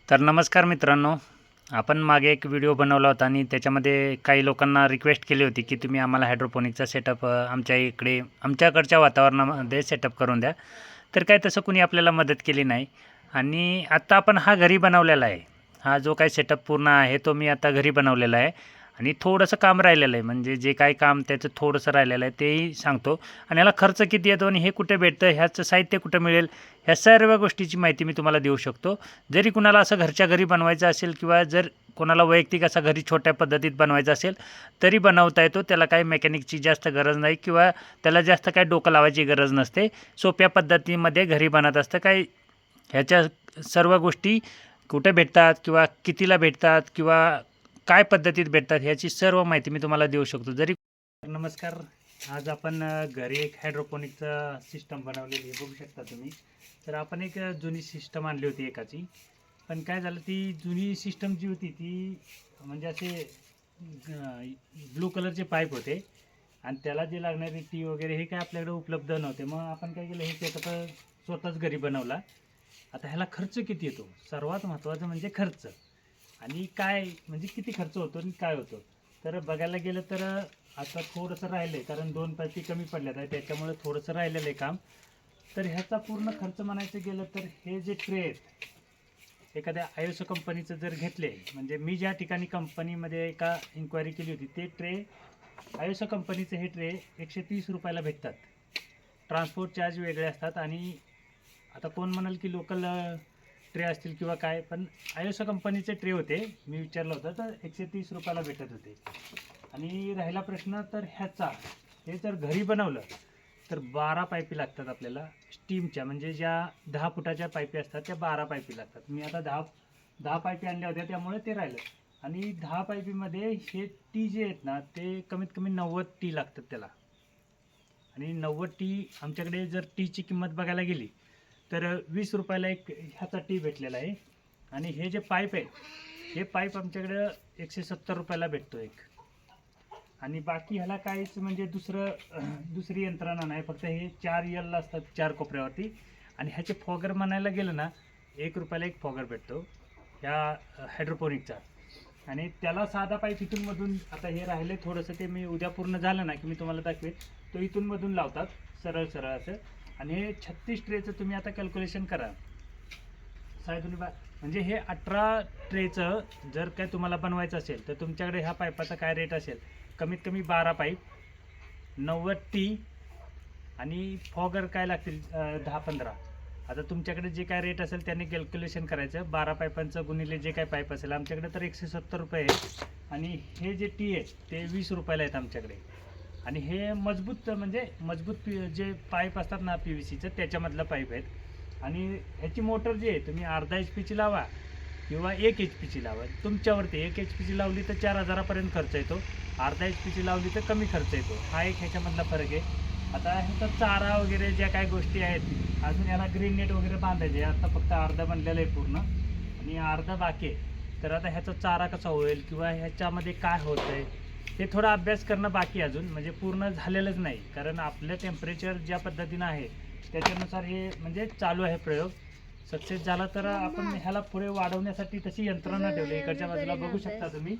तर नमस्कार मित्रांनो, आपण मागे एक व्हिडिओ बनवला होता आणि त्याच्यामध्ये काही लोकांना रिक्वेस्ट केली होती की तुम्ही आम्हाला हायड्रोपोनिकचा सेटअप आमच्या इकडे आमच्याकडच्या वातावरणामध्ये सेटअप करून द्या. तर काय तसं कुणी आपल्याला मदत केली नाही आणि आत्ता आपण हा घरी बनवलेला आहे. हा जो काही सेटअप पूर्ण आहे तो मी आता घरी बनवलेला आहे आणि थोडंसं काम राहिलेलं आहे. म्हणजे जे काही काम त्याचं थोडंसं राहिलेलं आहे तेही सांगतो आणि याला खर्च किती येतो आणि हे कुठे भेटतं, ह्याचं साहित्य कुठं मिळेल, ह्या सर्व गोष्टीची माहिती मी तुम्हाला देऊ शकतो. जरी कुणाला असं घरच्या घरी बनवायचं असेल किंवा जर कोणाला वैयक्तिक असा घरी छोट्या पद्धतीत बनवायचं असेल तरी बनवता येतो. त्याला काही मेकॅनिकची जास्त गरज नाही किंवा त्याला जास्त काही डोकं लावायची गरज नसते. सोप्या पद्धतीमध्ये घरी बनत असतं. काही ह्याच्या सर्व गोष्टी कुठे भेटतात किंवा कितीला भेटतात किंवा काय पद्धतीत भेटतात ह्याची सर्व माहिती मी तुम्हाला देऊ शकतो. नमस्कार. आज आपण घरी एक हायड्रोपोनिकचा सिस्टम बनवलेली आहे, बघू शकता तुम्ही. तर आपण एक जुनी सिस्टम आणली होती एकाची, पण काय झालं ती जुनी सिस्टम जी होती ती म्हणजे असे ब्लू कलरचे पाईप होते आणि त्याला जे लागणारे टी वगैरे हे काय आपल्याकडे उपलब्ध नव्हते. मग आपण काय केलं, हे सेटअप स्वतःच घरी बनवला. आता ह्याला खर्च किती येतो, सर्वात महत्त्वाचं म्हणजे खर्च आणि काय म्हणजे किती खर्च होतो आणि काय होतो. तर बघायला गेलं तर आता थोडंसं राहिलं आहे, कारण 2 पाईपी कमी पडल्यात आहे त्याच्यामुळे थोडंसं राहिलेलं आहे काम. तर ह्याचा पूर्ण खर्च म्हणायचं गेलं तर हे जे ट्रे आहेत एखाद्या आयोसो कंपनीचं जर घेतले, म्हणजे मी ज्या ठिकाणी कंपनीमध्ये एका इन्क्वायरी केली होती ते ट्रे आयोसो कंपनीचे हे ट्रे 130 रुपयाला भेटतात. ट्रान्सपोर्ट चार्ज वेगळे असतात आणि आता कोण म्हणाल की लोकल ट्रे असतील किंवा काय, पण आयोसो कंपनीचे ट्रे होते, मी विचारलं होतं तर 130 रुपयाला भेटत होते. आणि राहिला प्रश्न तर ह्याचा, हे जर घरी बनवलं तर 12 पाईपी लागतात आपल्याला स्टीमच्या, म्हणजे ज्या 10 फुटाच्या पाईपी असतात त्या 12 पाईपी लागतात. मी आता 10 पाईपी आणल्या होत्या त्यामुळे ते राहिलं. आणि 10 पाईपीमध्ये हे टी जे आहेत ना ते कमीत कमी 90 टी लागतात त्याला. आणि 90 टी आमच्याकडे जर टीची किंमत बघायला गेली तर 20 रुपयाला एक ह्याचा टी भेटलेला आहे. आणि हे जे पाईप आहे हे पाईप आमच्याकडं 170 रुपयाला भेटतो एक. आणि बाकी ह्याला काहीच म्हणजे दुसरी यंत्रणा नाही, फक्त हे 4 यल असतात 4 कोपऱ्यावरती. आणि ह्याचे फॉगर म्हणायला गेलं ना 1 रुपयाला एक फॉगर भेटतो ह्या हायड्रोपोनिकचा. आणि त्याला साधा पाईप इथून मधून, आता हे राहिले थोडंसं ते मी उद्या पूर्ण झालं ना की मी तुम्हाला दाखवेन, तो इथून मधून लावतात सरळ सरळ असं. आणि हे 36 ट्रेचं तुम्ही आता कॅल्क्युलेशन करा म्हणजे हे 18 ट्रेचं जर काय तुम्हाला बनवायचं असेल तर तुमच्याकडे ह्या पाईपाचा काय रेट असेल, कमीत कमी 12 पाईप, 90 टी आणि फॉगर काय लागतील 10-15. आता तुमच्याकडे जे काय रेट असेल त्याने कॅल्क्युलेशन करायचं, 12 पाईपांचं गुणिले जे काय पाईप असेल. आमच्याकडे तर 170 रुपये आहे आणि हे जे टी आहे ते 20 रुपयाला आहेत आमच्याकडे. आणि हे मजबूत म्हणजे मजबूत जे पाईप असतात ना पी व्ही सीचं त्याच्यामधलं पाईप आहेत. आणि ह्याची मोटर जी आहे तुम्ही अर्धा एच पीची लावा किंवा 1 एच पीची लावा, तुमच्यावरती. 1 एच पीची लावली तर 4,000पर्यंत खर्च येतो, अर्धा एच पीची लावली तर कमी खर्च येतो. हा एक ह्याच्यामधला फरक आहे. आता ह्याचा चारा वगैरे ज्या काही गोष्टी आहेत, अजून याला ग्रीन नेट वगैरे बांधायचे, आता फक्त अर्धा बनलेलं आहे पूर्ण आणि अर्धा बाकी आहे. तर आता ह्याचा चारा कसा होईल किंवा ह्याच्यामध्ये काय होत आहे हे थोडा अभ्यास करणं बाकी अजून, म्हणजे पूर्ण झालेलंच नाही. कारण आपलं टेम्परेचर ज्या पद्धतीनं आहे त्याच्यानुसार हे म्हणजे चालू आहे प्रयोग. सक्सेस झाला तर आपण ह्याला पुढे वाढवण्यासाठी तशी यंत्रणा ठेवली. इकडच्या बाजूला बघू शकता तुम्ही.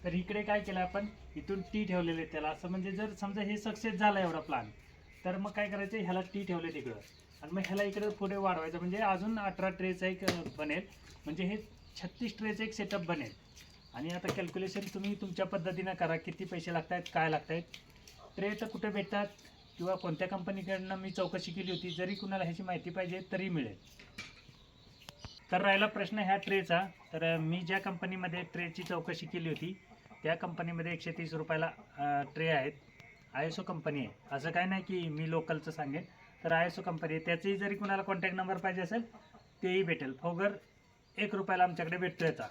तर इकडे काय केलं आपण, इथून टी ठेवलेले त्याला असं, म्हणजे जर समजा हे सक्सेस झाला एवढा प्लॅन तर मग काय करायचं, ह्याला टी ठेवले तिकडं आणि मग ह्याला इकडे पुढे वाढवायचं, म्हणजे अजून 18 ट्रेचा एक बनेल, म्हणजे हे 36 ट्रेचं एक सेटअप बनेल. आणि आता कॅल्क्युलेशन तुम्ही तुमच्या पद्धतीनं करा, किती पैसे लागत आहेत काय लागत आहेत. ट्रे तर कुठे भेटतात किंवा कोणत्या कंपनीकडनं मी चौकशी केली होती, जरी कुणाला ह्याची माहिती पाहिजे तरी मिळेल. तर राहिला प्रश्न ह्या ट्रेचा, तर मी ज्या कंपनीमध्ये ट्रेची चौकशी केली होती त्या कंपनीमध्ये 130 रुपयाला ट्रे आहेत. आयएसओ कंपनी आहे, असं काय नाही की मी लोकलचं सांगेन. तर आयएसओ कंपनी आहे, त्याचेही जरी कुणाला कॉन्टॅक्ट नंबर पाहिजे असेल तेही भेटेल. फॉगर 1 रुपयाला आमच्याकडे भेटतो याचा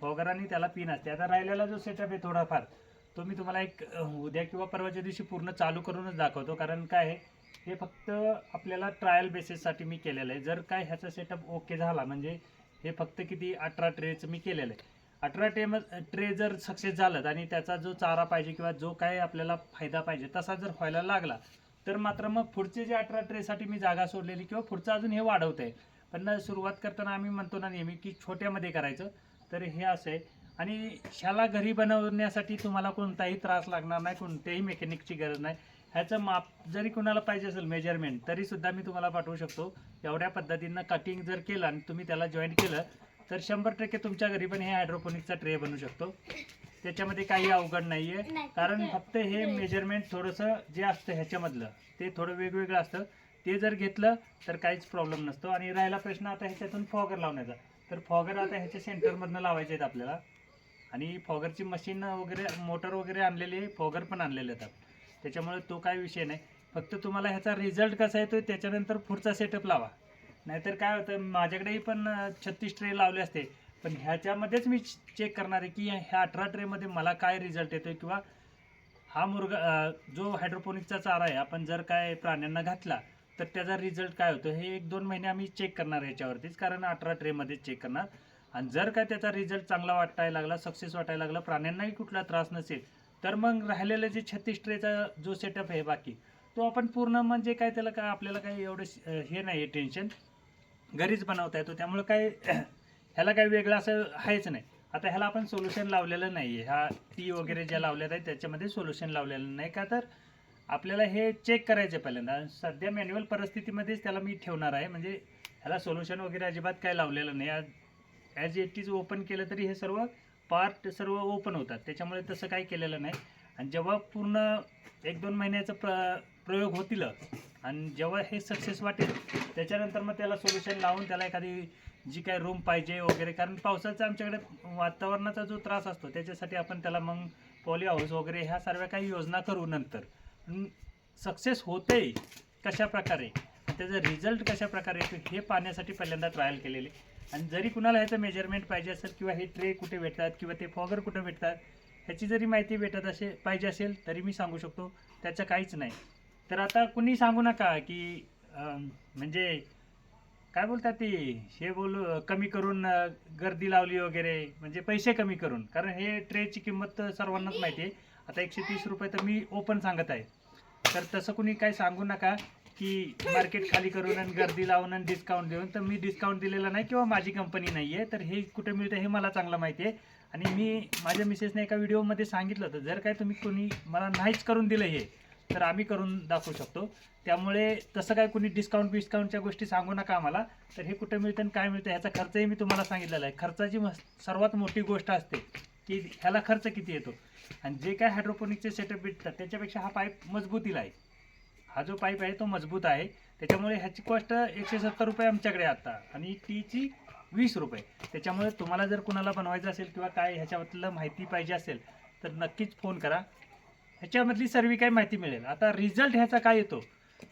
फॉगर आणि त्याला पिन असते. आता राहिलेला जो सेटअप आहे थोडाफार तो मी तुम्हाला एक उद्या किंवा परवाच्या दिवशी पूर्ण चालू करूनच दाखवतो. कारण काय आहे, हे फक्त आपल्याला ट्रायल बेसिससाठी मी केलेलं आहे. जर काय ह्याचा सेटअप ओके झाला, म्हणजे हे फक्त किती 18 ट्रेचं मी केलेलं आहे. 18 ट्रे जर सक्सेस झालं आणि त्याचा जो चारा पाहिजे किंवा जो काय आपल्याला फायदा पाहिजे तसा जर व्हायला लागला तर मात्र मग पुढचे जे 18 ट्रेसाठी मी जागा सोडलेली किंवा पुढचं अजून हे वाढवत आहे. पण सुरुवात करताना आम्ही म्हणतो ना नेहमी की छोट्यामध्ये करायचं. तर हे असं आहे आणि ह्याला घरी बनवण्यासाठी तुम्हाला कोणताही त्रास लागणार नाही, कोणत्याही मेकॅनिकची गरज नाही. ह्याचं माप जरी कुणाला पाहिजे असेल मेजरमेंट तरीसुद्धा मी तुम्हाला पाठवू शकतो. एवढ्या पद्धतीनं कटिंग जर केलं आणि तुम्ही त्याला जॉईंट केलं तर 100% तुमच्या घरी पण हे हायड्रोपोनिक्सचा ट्रे बनू शकतो. त्याच्यामध्ये काही अवघड नाही आहे, कारण फक्त हे मेजरमेंट थोडंसं जे असतं ह्याच्यामधलं ते थोडं वेगवेगळं असतं. ते जर घेतलं तर काहीच प्रॉब्लेम नसतो. आणि राहिला प्रश्न आता ह्याच्यातून फॉगर लावण्याचा, तर फॉगर आता ह्याच्या सेंटरमधनं लावायचे आहेत आपल्याला. आणि फॉगरची मशीन वगैरे मोटर वगैरे आणलेली आहे, फॉगर पण आणलेले आहेत. त्याच्यामुळे तो काय विषय नाही. फक्त तुम्हाला ह्याचा रिझल्ट कसा येतो त्याच्यानंतर पुढचा सेटअप लावा. नाहीतर काय होतं, माझ्याकडेही पण 36 ट्रे लावले असते, पण ह्याच्यामध्येच मी चेक करणार आहे की ह्या 18 ट्रेमध्ये मला काय रिझल्ट येतो, किंवा हा मुर्गा जो हायड्रोपोनिकचा चारा आहे आपण जर काय प्राण्यांना घातला तर त्याचा रिझल्ट काय होतो हे 1-2 महिने आम्ही चेक करणार ह्याच्यावरतीच, कारण 18 ट्रेमध्ये चेक करणार. आणि जर काय त्याचा रिझल्ट चांगला वाटायला लागला, सक्सेस वाटायला लागला, प्राण्यांनाही कुठला त्रास नसेल, तर मग राहिलेलं जे 36 ट्रेचा जो सेटअप आहे बाकी तो आपण पूर्ण म्हणजे काय त्याला काय आपल्याला काही एवढं हे नाही आहे टेन्शन, घरीच बनवता येतो. त्यामुळे काय ह्याला काही वेगळं असं आहेच नाही. आता ह्याला आपण सोल्युशन लावलेलं नाही आहे, ह्या टी वगैरे ज्या लावल्यात आहेत त्याच्यामध्ये सोल्युशन लावलेलं नाही. का तर आपल्याला हे चेक करायचं पहिल्यांदा. सध्या मॅन्युअल परिस्थितीमध्येच त्याला मी ठेवणार आहे, म्हणजे ह्याला सोल्युशन वगैरे अजिबात काय लावलेलं नाही. ॲज इट इज ओपन केलं तरी हे सर्व पार्ट सर्व ओपन होतात, त्याच्यामुळे तसं काही केलेलं नाही. आणि जेव्हा पूर्ण 1-2 महिन्याचं प्रयोग होतील आणि जेव्हा हे सक्सेस वाटेल त्याच्यानंतर मग त्याला सोल्युशन लावून त्याला एखादी जी काय रूम पाहिजे वगैरे, कारण पावसाचा आमच्याकडे वातावरणाचा जो त्रास असतो त्याच्यासाठी आपण त्याला मग पॉली हाऊस वगैरे ह्या सर्व काही योजना करू. नंतर सक्सेस होते कशा प्रकारे, त्याचा रिझल्ट कशा प्रकारे येतो हे पाहण्यासाठी पहिल्यांदा ट्रायल केलेले. आणि जरी कुणाला ह्याचं मेजरमेंट पाहिजे असेल, किंवा हे ट्रे कुठे भेटतात किंवा ते फॉगर कुठे भेटतात ह्याची जरी माहिती भेटत पाहिजे असेल तरी मी सांगू शकतो, त्याचं काहीच नाही. तर आता कुणी सांगू नका की म्हणजे काय बोलतात ती हे कमी करून गर्दी लावली वगैरे, म्हणजे पैसे कमी करून, कारण हे ट्रेची किंमत सर्वांनाच माहिती आहे. आता 130 रुपये तर मी ओपन सांगत आहे. तर तसं कुणी काय सांगू नका की मार्केट खाली करून आणि गर्दी लावून आणि डिस्काउंट देऊन. तर मी डिस्काउंट दिलेला नाही किंवा माझी कंपनी नाही आहे, तर हे कुठे मिळतं हे मला चांगलं माहिती आहे. आणि मी माझ्या मिसेसने एका व्हिडिओमध्ये सांगितलं होतं, जर काय तुम्ही कोणी मला नाहीच करून दिलं हे तर आम्ही करून दाखवू शकतो. त्यामुळे तसं काय कुणी डिस्काउंटच्या गोष्टी सांगू नका आम्हाला. तर हे कुठे मिळतं आणि काय मिळतं ह्याचा खर्चही मी तुम्हाला सांगितलेला आहे. खर्चाची सर्वात मोठी गोष्ट असते की ह्याला खर्च किती येतो. आणि जे काय हायड्रोपोनिकचे सेटअप भेटतात त्याच्यापेक्षा हा पाईप मजबूतीला आहे. हा जो पाईप आहे तो मजबूत आहे, त्याच्यामुळे ह्याची कॉस्ट 170 रुपये आमच्याकडे आता, आणि टीची 20 रुपये. त्याच्यामुळे तुम्हाला जर कुणाला बनवायचं असेल किंवा काय ह्याच्याबद्दल माहिती पाहिजे असेल तर नक्कीच फोन करा. ह्याच्यामधली सर्व काही माहिती मिळेल. आता रिझल्ट ह्याचा काय येतो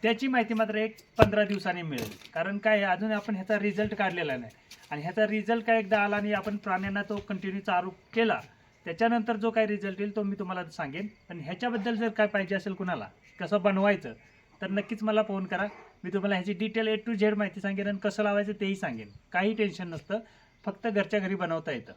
त्याची माहिती मात्र 15 दिवसांनी मिळेल, कारण काय अजून आपण ह्याचा रिझल्ट काढलेला नाही. आणि ह्याचा रिझल्ट काय एकदा आला आणि आपण प्राण्यांना तो कंटिन्यू चालू केला त्याच्यानंतर जो काय रिझल्ट येईल तो मी तुम्हाला सांगेन. पण ह्याच्याबद्दल जर काय पाहिजे असेल कुणाला कसं बनवायचं तर नक्कीच मला फोन करा. मी तुम्हाला ह्याची डिटेल A to Z माहिती सांगेन आणि कसं लावायचं तेही सांगेन. काही टेन्शन नसतं, फक्त घरच्या घरी बनवता येतं.